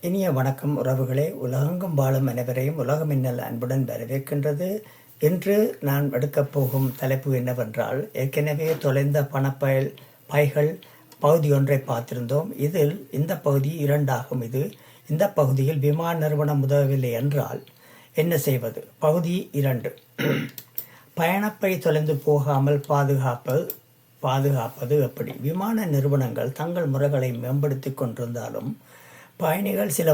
இனிய வணக்கம் உறவுகளே. உலகெங்கும் வாழும் அனைவரையும் உலக மின்னல் அன்புடன் வரவேற்கின்றது. இன்று நான் எடுக்கப் போகும் தலைப்பு என்னவென்றால், ஏற்கனவே தொலைந்த பைகள் பகுதி ஒன்றை பார்த்திருந்தோம். இதில் இந்த பகுதி 2 ஆகும். இந்த பகுதியில் விமான நிறுவனம் உதவவில்லை என்றால் என்ன செய்வது? பகுதி 2. பயணப்பை தொலைந்து போகாமல் பாதுகாப்பது எப்படி? விமான நிறுவனங்கள் தங்கள் முறைகளை மேம்படுத்தி கொண்டிருந்தாலும் பயணிகள் சில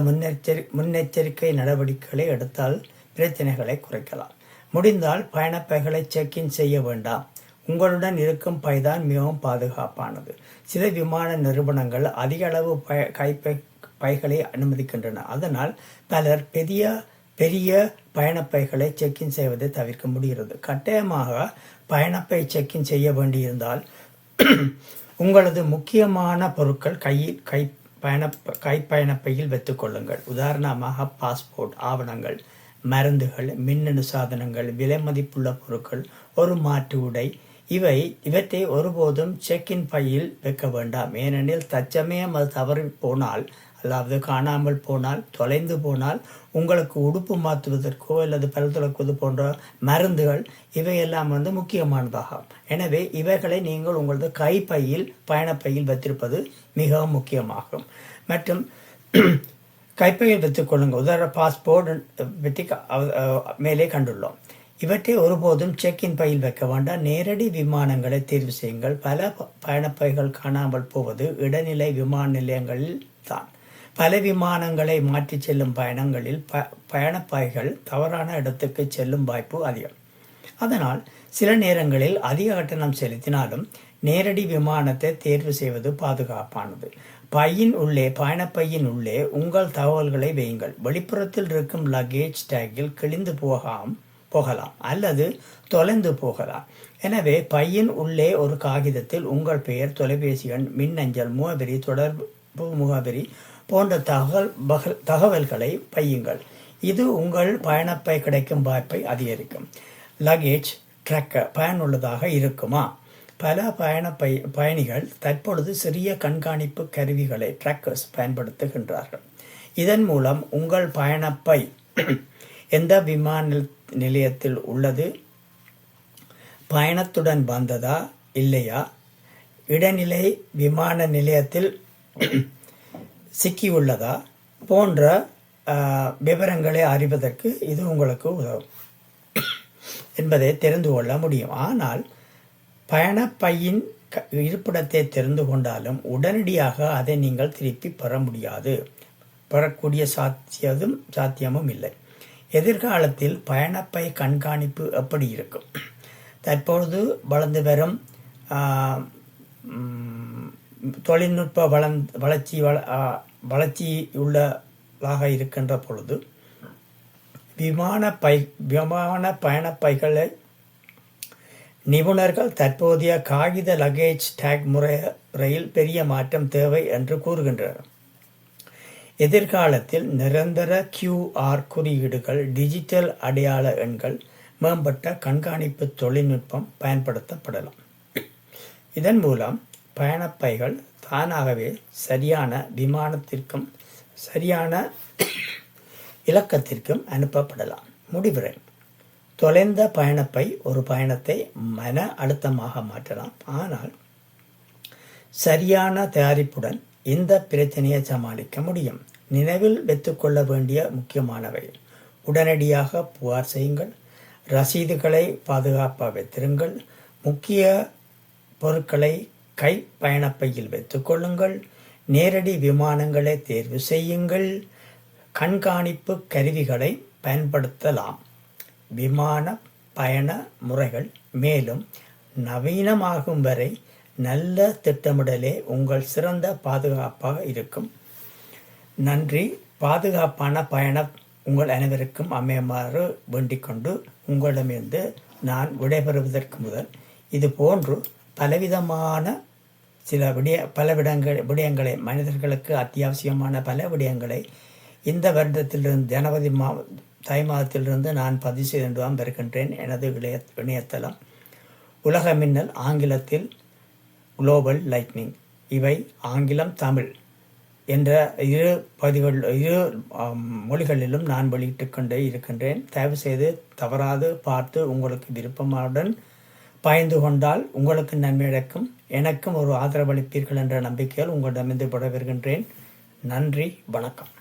முன்னெச்சரிக்கை நடவடிக்கைகளை எடுத்தால் பிரச்சனைகளை குறைக்கலாம். முடிந்தால் பயணப்பைகளை செக்இன் செய்ய வேண்டாம். உங்களுடன் இருக்கும் பைதான் மிகவும் பாதுகாப்பானது. சில விமான நிறுவனங்கள் அதிக அளவு பைகளை அனுமதிக்கின்றன. அதனால் பலர் பெரிய பயணப்பைகளை செக்இன் செய்வதை தவிர்க்க முடிகிறது. கட்டாயமாக பயணப்பை செக்இன் செய்ய வேண்டியிருந்தால் உங்களது முக்கியமான பொருட்கள் கைப்பயணப்பையில் வைத்துக் கொள்ளுங்கள். உதாரணமாக பாஸ்போர்ட், ஆவணங்கள், மருந்துகள், மின்னணு சாதனங்கள், விலை மதிப்புள்ள பொருட்கள், ஒரு மாற்று உடை. இவற்றை ஒருபோதும் செக்இன் பையில் வைக்க வேண்டாம். ஏனெனில் தற்சமயம் அது தவறி போனால், அதாவது காணாமல் போனால், தொலைந்து போனால், உங்களுக்கு உடுப்பு மாற்றுவதற்கோ அல்லது பல் துலக்குவது போன்ற மருந்துகள் இவையெல்லாம் முக்கியமானதாகும். எனவே இவைகளை நீங்கள் உங்களது கைப்பையில் பயணப்பையில் வைத்திருப்பது மிகவும் முக்கியமாகும். மற்றும் கைப்பையில் வைத்துக் கொள்ளுங்கள். உதாரண பாஸ்போர்ட் பற்றி மேலே கண்டுள்ளோம். இவற்றை ஒருபோதும் செக்இன் பையில் வைக்க வேண்டாம். நேரடி விமானங்களை தேர்வு செய்யுங்கள். பல பயணப்பைகள் காணாமல் போவது இடைநிலை விமான நிலையங்களில் தான். பல விமானங்களை மாற்றி செல்லும் பயணங்களில் பயணப்பைகள் தவறான இடத்துக்கு செல்லும் வாய்ப்பு அதிகம். அதனால் சில நேரங்களில் அதிக கட்டணம் செலுத்தினாலும் நேரடி விமானத்தை தேர்வு செய்வது பாதுகாப்பானது. பயணப்பையின் உள்ளே உங்கள் தகவல்களை வையுங்கள். வெளிப்புறத்தில் இருக்கும் லக்கேஜ் டேக்கில் கிழிந்து போகலாம் அல்லது தொலைந்து போகலாம். எனவே பையின் உள்ளே ஒரு காகிதத்தில் உங்கள் பெயர், தொலைபேசி எண், மின்னஞ்சல் முகவரி, தொடர்பு முகவரி போன்ற தகவல்களை பையுங்கள். இது உங்கள் பயணப்பை கிடைக்கும் வாய்ப்பை அதிகரிக்கும். லக்கேஜ் ட்ராக்கர் பயனுள்ளதாக இருக்குமா? பல பயணிகள் தற்பொழுது சிறிய கண்காணிப்பு கருவிகளை ட்ராக்கர்ஸ் பயன்படுத்துகின்றார்கள். இதன் மூலம் உங்கள் பயணப்பை எந்த விமான நிலையத்தில் உள்ளது, பயணத்துடன் வந்ததா இல்லையா, இடைநிலை விமான நிலையத்தில் சிக்கியுள்ளதா போன்ற விவரங்களை அறிவதற்கு இது உங்களுக்கு உதவும் என்பதை தெரிந்து கொள்ள முடியும். ஆனால் பயணப்பையின் இருப்பிடத்தை தெரிந்து கொண்டாலும் உடனடியாக அதை நீங்கள் திருப்பி பெறக்கூடிய சாத்தியமும் இல்லை. எதிர்காலத்தில் பயணப்பை கண்காணிப்பு எப்படி இருக்கும்? தற்பொழுது வளர்ந்து வரும் தொழில்நுட்ப வளர்ச்சி உள்ளதாக இருக்கின்ற பொழுது விமான பயணப்பைகளை நிபுணர்கள் தற்போதைய காகித லக்கேஜ் டேக் முறையில் பெரிய மாற்றம் தேவை என்று கூறுகின்றனர். எதிர்காலத்தில் நிரந்தர QR குறியீடுகள், டிஜிட்டல் அடையாள எண்கள், மேம்பட்ட கண்காணிப்பு தொழில்நுட்பம் பயன்படுத்தப்படலாம். இதன் மூலம் பயணப்பைகள் தானாகவே சரியான விமானத்திற்கும் சரியான இலக்கத்திற்கும் அனுப்பப்படலாம். முடிவுரை: தொலைந்த பயணப்பை ஒரு பயணத்தை மன அழுத்தமாக மாற்றலாம். ஆனால் சரியான தயாரிப்புடன் இந்த பிரச்சனையை சமாளிக்க முடியும். நினைவில் வைத்துக்கொள்ள வேண்டிய முக்கியமானவை: உடனடியாக புகார் செய்யுங்கள், ரசீதுகளை பாதுகாப்பாக வைத்திருங்கள், முக்கிய பொருட்களை பயணப்பையில் வைத்துக் கொள்ளுங்கள், நேரடி விமானங்களை தேர்வு செய்யுங்கள், கண்காணிப்பு கருவிகளை பயன்படுத்தலாம். விமான பயண முறைகள் மேலும் நவீனமாகும் வரை நல்ல திட்டமிடலே உங்கள் சிறந்த பாதுகாப்பாக இருக்கும். நன்றி. பாதுகாப்பான பயணம் உங்கள் அனைவருக்கும் அமையுமாறு வேண்டிக் கொண்டு உங்களிடமிருந்து நான் விடைபெறுவதற்கு முதல் இது போன்று பலவிதமான பல விடயங்களை மனிதர்களுக்கு அத்தியாவசியமான பல விடயங்களை இந்த வருடத்திலிருந்து ஜனவரி தை மாதத்திலிருந்து நான் பதிவு செய்து வருகின்றேன். எனது இணையதளம் உலக மின்னல், ஆங்கிலத்தில் குளோபல் லைட்னிங். இவை ஆங்கிலம், தமிழ் என்ற இரு மொழிகளிலும் நான் வெளியிட்டு கொண்டே இருக்கின்றேன். தயவு செய்து தவறாது பார்த்து உங்களுக்கு விருப்பமாவுடன் பயந்து கொண்டால் உங்களுக்கு நன்மை கிடைக்கும். எனக்கும் ஒரு ஆதரவளிப்பீர்கள் என்ற நம்பிக்கையில் உங்களிடமிருந்து விடைபெறுகின்றேன். நன்றி, வணக்கம்.